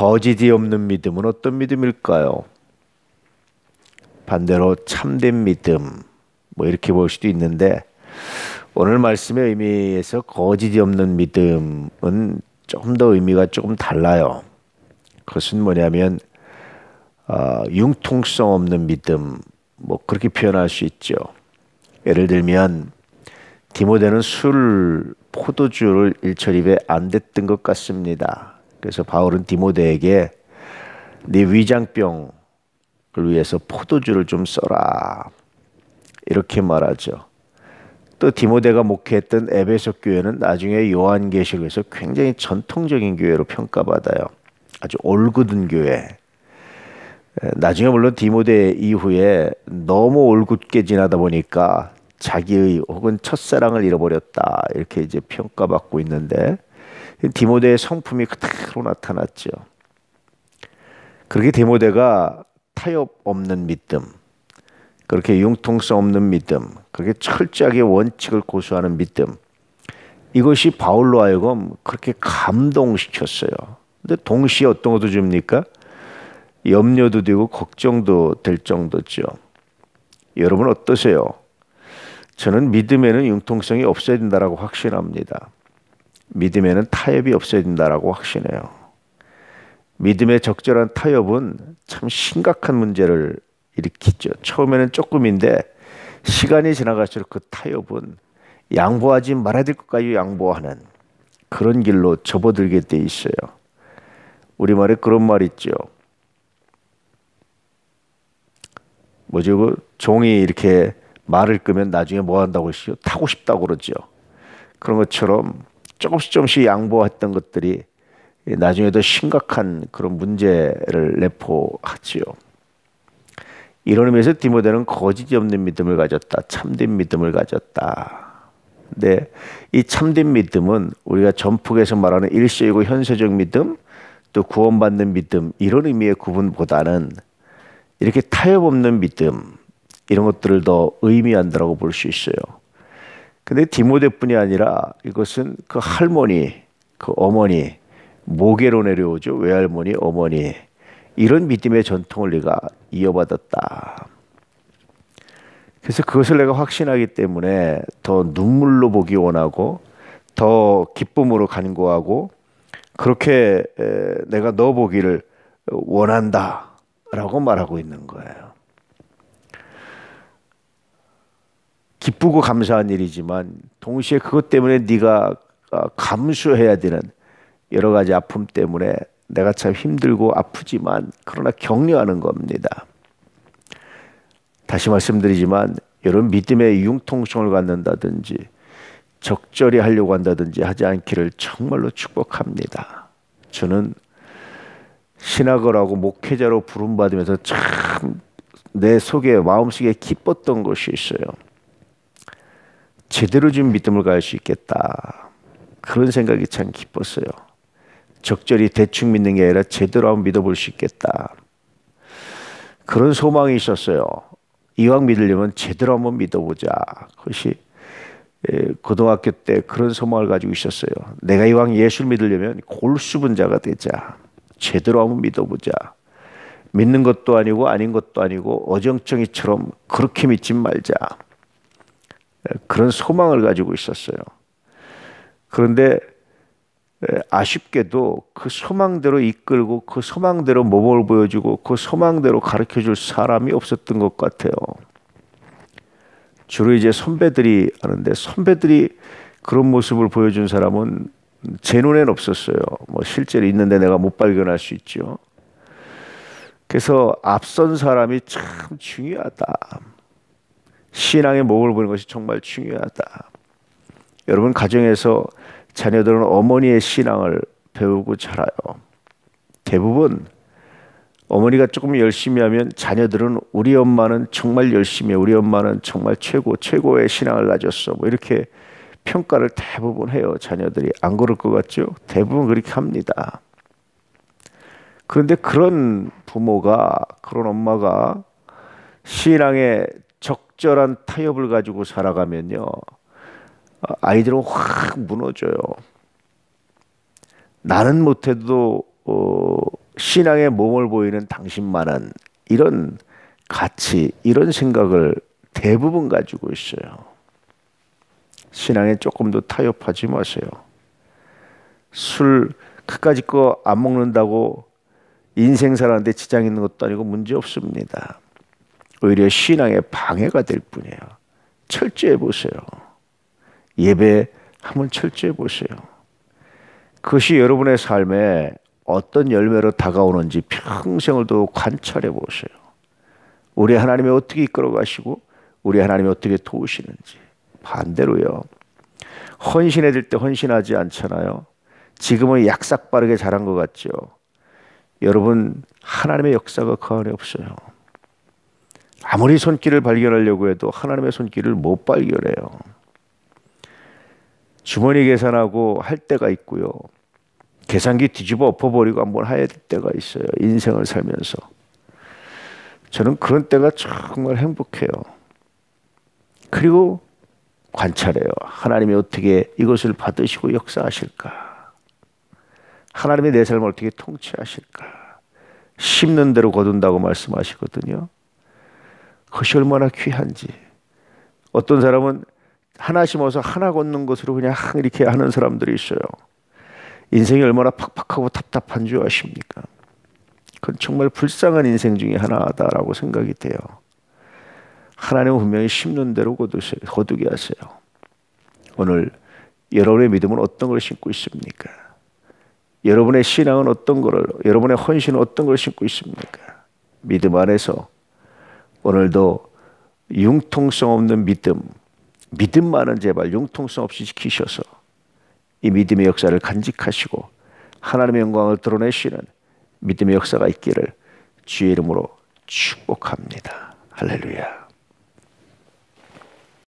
거짓이 없는 믿음은 어떤 믿음일까요? 반대로 참된 믿음, 뭐 이렇게 볼 수도 있는데, 오늘 말씀의 의미에서 거짓이 없는 믿음은 좀 더 의미가 조금 달라요. 그것은 뭐냐면 융통성 없는 믿음, 뭐 그렇게 표현할 수 있죠. 예를 들면 디모데는 포도주를 일철입에 안 댔던 것 같습니다. 그래서 바울은 디모데에게 네 위장병을 위해서 포도주를 좀 써라, 이렇게 말하죠. 또 디모데가 목회했던 에베소 교회는 나중에 요한계시록에서 굉장히 전통적인 교회로 평가받아요. 아주 올곧은 교회. 나중에 물론 디모데 이후에 너무 올곧게 지나다 보니까 자기의 혹은 첫사랑을 잃어버렸다, 이렇게 이제 평가받고 있는데, 디모데의 성품이 그대로 나타났죠. 그렇게 디모데가 타협 없는 믿음, 그렇게 융통성 없는 믿음, 그렇게 철저하게 원칙을 고수하는 믿음, 이것이 바울로 하여금 그렇게 감동시켰어요. 근데 동시에 어떤 것도 줍니까? 염려도 되고 걱정도 될 정도죠. 여러분 어떠세요? 저는 믿음에는 융통성이 없어야 된다라고 확신합니다. 믿음에는 타협이 없어야 된다라고 확신해요. 믿음의 적절한 타협은 참 심각한 문제를 일으키죠. 처음에는 조금인데 시간이 지나갈수록 그 타협은 양보하지 말아야 될 것까지 양보하는 그런 길로 접어들게 돼 있어요. 우리말에 그런 말 있죠. 뭐죠? 그 종이 이렇게 말을 끄면 나중에 뭐 한다고 했어요? 타고 싶다고 그러죠. 그런 것처럼 조금씩 양보했던 것들이 나중에 더 심각한 그런 문제를 내포하지요. 이런 의미에서 디모데는 거짓이 없는 믿음을 가졌다, 참된 믿음을 가졌다. 근데 이 참된 믿음은 우리가 전폭에서 말하는 일시이고 현세적 믿음, 또 구원받는 믿음, 이런 의미의 구분보다는 이렇게 타협 없는 믿음, 이런 것들을 더 의미한다고 볼 수 있어요. 근데 디모데뿐이 아니라 이것은 그 할머니, 그 어머니, 모계로 내려오죠. 외할머니, 어머니, 이런 믿음의 전통을 내가 이어받았다. 그래서 그것을 내가 확신하기 때문에 더 눈물로 보기 원하고 더 기쁨으로 간구하고 그렇게 내가 너 보기를 원한다라고 말하고 있는 거예요. 기쁘고 감사한 일이지만 동시에 그것 때문에 네가 감수해야 되는 여러 가지 아픔 때문에 내가 참 힘들고 아프지만 그러나 격려하는 겁니다. 다시 말씀드리지만 여러분 믿음의 융통성을 갖는다든지 적절히 하려고 한다든지 하지 않기를 정말로 축복합니다. 저는 신학을 하고 목회자로 부름받으면서 참 내 속에 마음속에 기뻤던 것이 있어요. 제대로 좀 믿음을 가질 수 있겠다, 그런 생각이 참 기뻤어요. 적절히 대충 믿는 게 아니라 제대로 한번 믿어볼 수 있겠다, 그런 소망이 있었어요. 이왕 믿으려면 제대로 한번 믿어보자. 그것이 고등학교 때 그런 소망을 가지고 있었어요. 내가 이왕 예수를 믿으려면 골수분자가 되자. 제대로 한번 믿어보자. 믿는 것도 아니고 아닌 것도 아니고 어정쩡이처럼 그렇게 믿지 말자. 그런 소망을 가지고 있었어요. 그런데 아쉽게도 그 소망대로 이끌고 그 소망대로 모범을 보여주고 그 소망대로 가르쳐줄 사람이 없었던 것 같아요. 주로 이제 선배들이 하는데 선배들이 그런 모습을 보여준 사람은 제 눈에는 없었어요. 뭐 실제로 있는데 내가 못 발견할 수 있죠. 그래서 앞선 사람이 참 중요하다. 신앙의 모범을 보는 것이 정말 중요하다. 여러분 가정에서 자녀들은 어머니의 신앙을 배우고 자라요. 대부분 어머니가 조금 열심히 하면 자녀들은 우리 엄마는 정말 열심히 해. 우리 엄마는 정말 최고의 신앙을 가졌어. 뭐 이렇게 평가를 대부분 해요. 자녀들이. 안 그럴 것 같죠? 대부분 그렇게 합니다. 그런데 그런 부모가, 그런 엄마가 신앙의 적절한 타협을 가지고 살아가면요, 아이들은 확 무너져요. 나는 못해도 신앙의 몸을 보이는 당신만은 이런 가치, 이런 생각을 대부분 가지고 있어요. 신앙에 조금도 타협하지 마세요. 술 그까짓 거 안 먹는다고 인생 사는데 지장 있는 것도 아니고 문제 없습니다. 오히려 신앙에 방해가 될 뿐이에요. 철저해 보세요. 예배 한번 철저해 보세요. 그것이 여러분의 삶에 어떤 열매로 다가오는지 평생을 또 관찰해 보세요. 우리 하나님이 어떻게 이끌어 가시고 우리 하나님이 어떻게 도우시는지. 반대로요. 헌신해야 될 때 헌신하지 않잖아요. 지금은 약삭 빠르게 잘한 것 같죠. 여러분 하나님의 역사가 그 안에 없어요. 아무리 손길을 발견하려고 해도 하나님의 손길을 못 발견해요. 주머니 계산하고 할 때가 있고요. 계산기 뒤집어 엎어버리고 한번 해야 될 때가 있어요. 인생을 살면서. 저는 그런 때가 정말 행복해요. 그리고 관찰해요. 하나님이 어떻게 이것을 받으시고 역사하실까? 하나님이 내 삶을 어떻게 통치하실까? 심는 대로 거둔다고 말씀하시거든요. 그것이 얼마나 귀한지. 어떤 사람은 하나 심어서 하나 걷는 것으로 그냥 이렇게 하는 사람들이 있어요. 인생이 얼마나 팍팍하고 답답한 줄 아십니까? 그건 정말 불쌍한 인생 중에 하나다라고 생각이 돼요. 하나님은 분명히 심는 대로 거두게 하세요. 오늘 여러분의 믿음은 어떤 걸 심고 있습니까? 여러분의 신앙은 어떤 거를, 여러분의 헌신은 어떤 걸 심고 있습니까? 믿음 안에서 오늘도 융통성 없는 믿음만은 제발 융통성 없이 지키셔서 이 믿음의 역사를 간직하시고 하나님의 영광을 드러내시는 믿음의 역사가 있기를 주의 이름으로 축복합니다. 할렐루야.